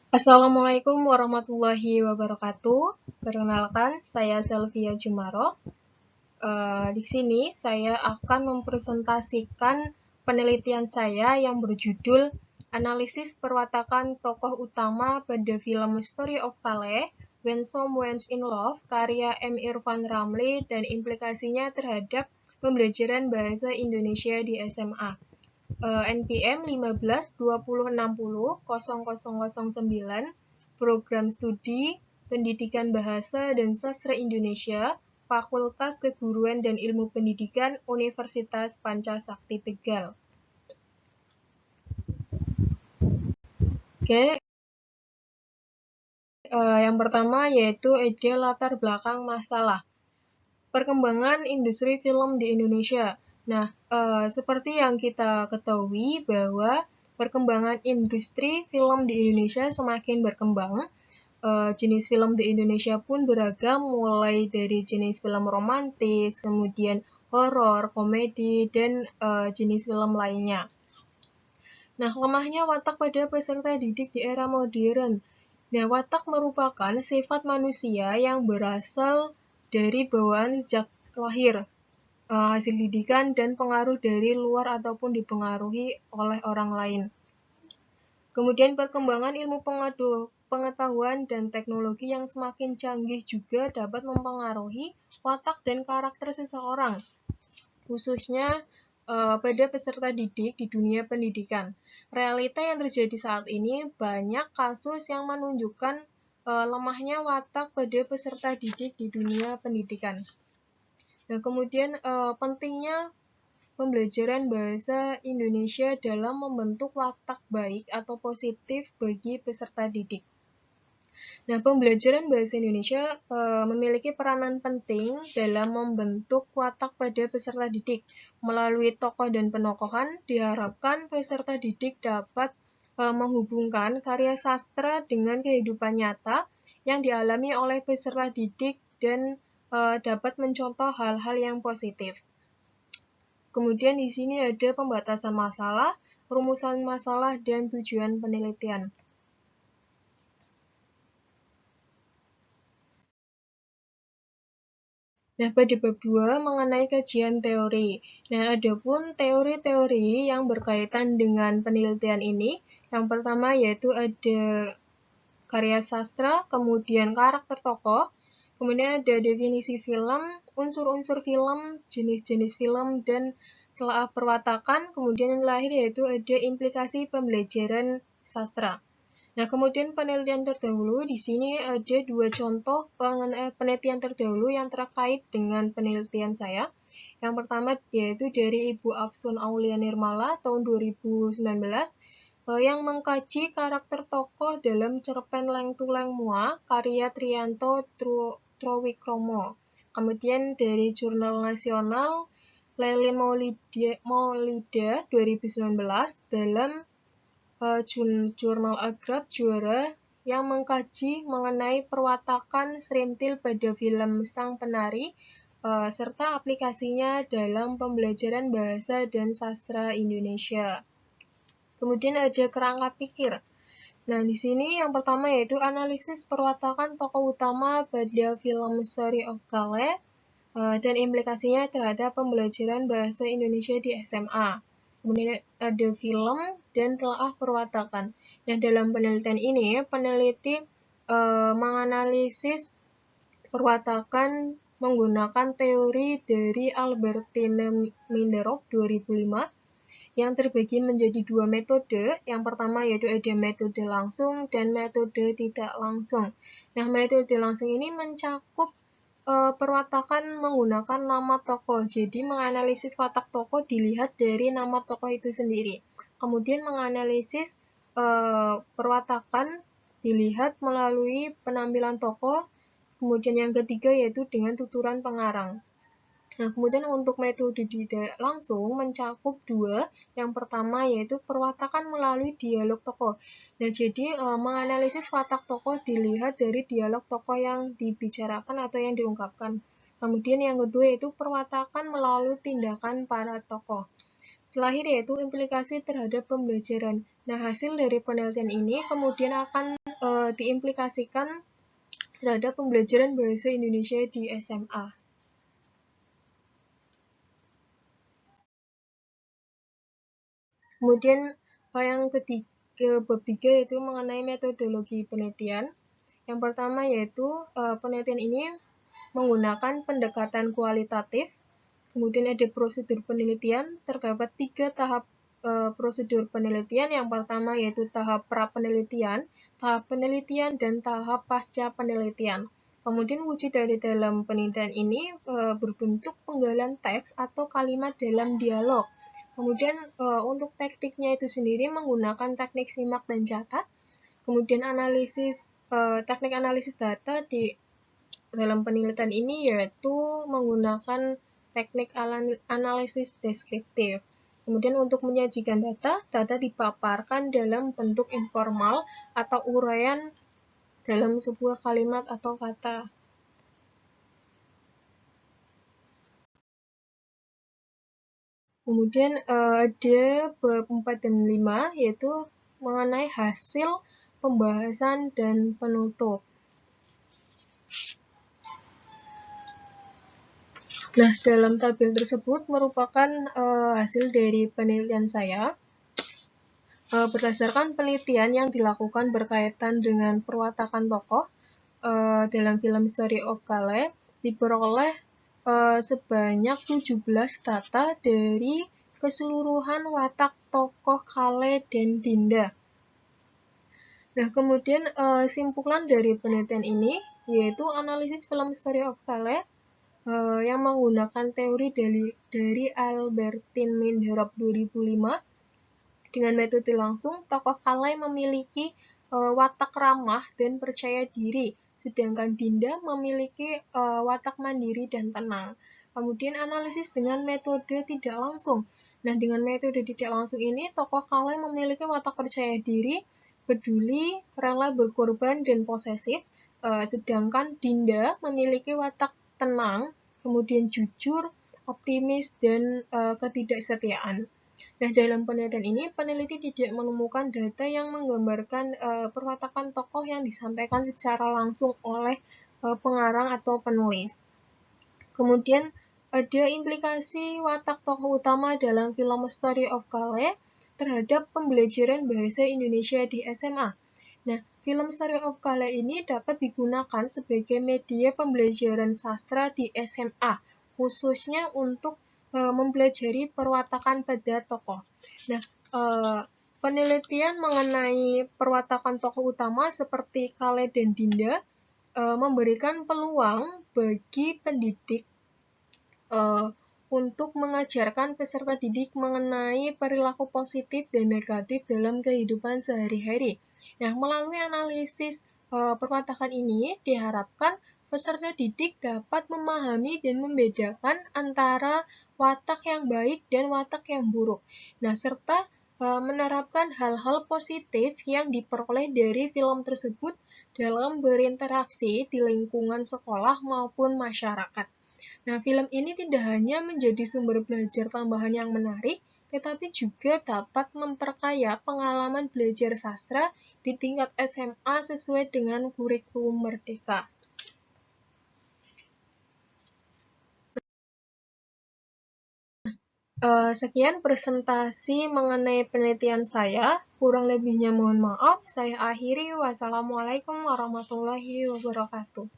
Assalamualaikum warahmatullahi wabarakatuh. Perkenalkan, saya Selvia Jumaro. Di sini saya akan mempresentasikan penelitian saya yang berjudul Analisis Perwatakan Tokoh Utama pada Film Story of Kale, When Someone's in Love, karya M. Irfan Ramli dan implikasinya terhadap pembelajaran bahasa Indonesia di SMA. NPM 1520600009, Program Studi Pendidikan Bahasa dan Sastra Indonesia, Fakultas Keguruan dan Ilmu Pendidikan, Universitas Pancasakti Tegal. Oke, yang pertama yaitu ada latar belakang masalah perkembangan industri film di Indonesia. Nah, seperti yang kita ketahui bahwa perkembangan industri film di Indonesia semakin berkembang. Jenis film di Indonesia pun beragam, mulai dari jenis film romantis, kemudian horor, komedi, dan jenis film lainnya. Nah, lemahnya watak pada peserta didik di era modern. Nah, watak merupakan sifat manusia yang berasal dari bawaan sejak lahir, hasil didikan dan pengaruh dari luar ataupun dipengaruhi oleh orang lain. Kemudian perkembangan ilmu pengetahuan dan teknologi yang semakin canggih juga dapat mempengaruhi watak dan karakter seseorang, khususnya pada peserta didik di dunia pendidikan. Realita yang terjadi saat ini banyak kasus yang menunjukkan lemahnya watak pada peserta didik di dunia pendidikan. Nah, kemudian pentingnya pembelajaran bahasa Indonesia dalam membentuk watak baik atau positif bagi peserta didik. Nah, pembelajaran bahasa Indonesia memiliki peranan penting dalam membentuk watak pada peserta didik. Melalui tokoh dan penokohan, diharapkan peserta didik dapat menghubungkan karya sastra dengan kehidupan nyata yang dialami oleh peserta didik dan dapat mencontoh hal-hal yang positif. Kemudian di sini ada pembatasan masalah, rumusan masalah, dan tujuan penelitian. Nah, pada bab 2 mengenai kajian teori. Nah, adapun teori-teori yang berkaitan dengan penelitian ini, yang pertama yaitu ada karya sastra, kemudian karakter tokoh, kemudian ada definisi film, unsur-unsur film, jenis-jenis film, dan telaah perwatakan, kemudian yang terakhir yaitu ada implikasi pembelajaran sastra. Nah, kemudian penelitian terdahulu, di sini ada dua contoh penelitian terdahulu yang terkait dengan penelitian saya. Yang pertama yaitu dari Ibu Afsun Aulia Nirmala tahun 2019 yang mengkaji karakter tokoh dalam cerpen Leng Tuleng Mua karya Triyanto Trowikromo. Kemudian dari Jurnal Nasional Lelin Maulida 2019 dalam Jurnal Agrab Juara yang mengkaji mengenai perwatakan serintil pada film Sang Penari serta aplikasinya dalam pembelajaran bahasa dan sastra Indonesia. Kemudian ada kerangka pikir. Nah, di sini yang pertama yaitu analisis perwatakan tokoh utama pada film Story of Kale dan implikasinya terhadap pembelajaran bahasa Indonesia di SMA. Kemudian ada film dan telaah perwatakan. Nah, dalam penelitian ini, peneliti menganalisis perwatakan menggunakan teori dari Albertine Minderov 2005 yang terbagi menjadi dua metode. Yang pertama yaitu ada metode langsung dan metode tidak langsung. Nah, metode langsung ini mencakup perwatakan menggunakan nama tokoh. Jadi menganalisis watak tokoh dilihat dari nama tokoh itu sendiri. Kemudian menganalisis perwatakan dilihat melalui penampilan tokoh. Kemudian yang ketiga yaitu dengan tuturan pengarang. Nah, kemudian untuk metode tidak langsung mencakup dua. Yang pertama yaitu perwatakan melalui dialog tokoh. Nah, jadi menganalisis watak tokoh dilihat dari dialog tokoh yang dibicarakan atau yang diungkapkan. Kemudian yang kedua yaitu perwatakan melalui tindakan para tokoh. Terakhir yaitu implikasi terhadap pembelajaran. Nah, hasil dari penelitian ini kemudian akan diimplikasikan terhadap pembelajaran bahasa Indonesia di SMA. Kemudian yang ketiga, bab 3 yaitu mengenai metodologi penelitian. Yang pertama yaitu penelitian ini menggunakan pendekatan kualitatif. Kemudian ada prosedur penelitian, terdapat 3 tahap prosedur penelitian. Yang pertama yaitu tahap pra-penelitian, tahap penelitian, dan tahap pasca penelitian. Kemudian wujud dari dalam penelitian ini berbentuk penggalan teks atau kalimat dalam dialog. Kemudian untuk tekniknya itu sendiri menggunakan teknik simak dan catat. Kemudian teknik analisis data di dalam penelitian ini yaitu menggunakan teknik analisis deskriptif. Kemudian untuk menyajikan data dipaparkan dalam bentuk informal atau uraian dalam sebuah kalimat atau kata. Kemudian ada bab 4 dan 5 yaitu mengenai hasil pembahasan dan penutup. Nah, dalam tabel tersebut merupakan hasil dari penelitian saya. Berdasarkan penelitian yang dilakukan berkaitan dengan perwatakan tokoh dalam film Story of Kale, diperoleh sebanyak 17 data dari keseluruhan watak tokoh Kale dan Dinda. Nah, kemudian simpulan dari penelitian ini yaitu analisis film Story of Kale yang menggunakan teori dari Albertine Mindharap 2005. Dengan metode langsung, tokoh Kale memiliki watak ramah dan percaya diri, sedangkan Dinda memiliki watak mandiri dan tenang. Kemudian analisis dengan metode tidak langsung. Nah, dengan metode tidak langsung ini, tokoh Kale memiliki watak percaya diri, peduli, rela berkorban, dan posesif, sedangkan Dinda memiliki watak tenang, kemudian jujur, optimis, dan ketidaksetiaan. Nah, dalam penelitian ini, peneliti tidak menemukan data yang menggambarkan perwatakan tokoh yang disampaikan secara langsung oleh pengarang atau penulis. Kemudian, ada implikasi watak tokoh utama dalam film Story of Kale terhadap pembelajaran bahasa Indonesia di SMA. Nah, film Story of Kale ini dapat digunakan sebagai media pembelajaran sastra di SMA, khususnya untuk mempelajari perwatakan pada tokoh. Nah, penelitian mengenai perwatakan tokoh utama seperti Kale dan Dinda memberikan peluang bagi pendidik untuk mengajarkan peserta didik mengenai perilaku positif dan negatif dalam kehidupan sehari-hari. Nah, melalui analisis perwatakan ini diharapkan peserta didik dapat memahami dan membedakan antara watak yang baik dan watak yang buruk. Nah, serta menerapkan hal-hal positif yang diperoleh dari film tersebut dalam berinteraksi di lingkungan sekolah maupun masyarakat. Nah, film ini tidak hanya menjadi sumber belajar tambahan yang menarik, tetapi juga dapat memperkaya pengalaman belajar sastra di tingkat SMA sesuai dengan kurikulum Merdeka. Sekian presentasi mengenai penelitian saya. Kurang lebihnya mohon maaf. Saya akhiri. Wassalamualaikum warahmatullahi wabarakatuh.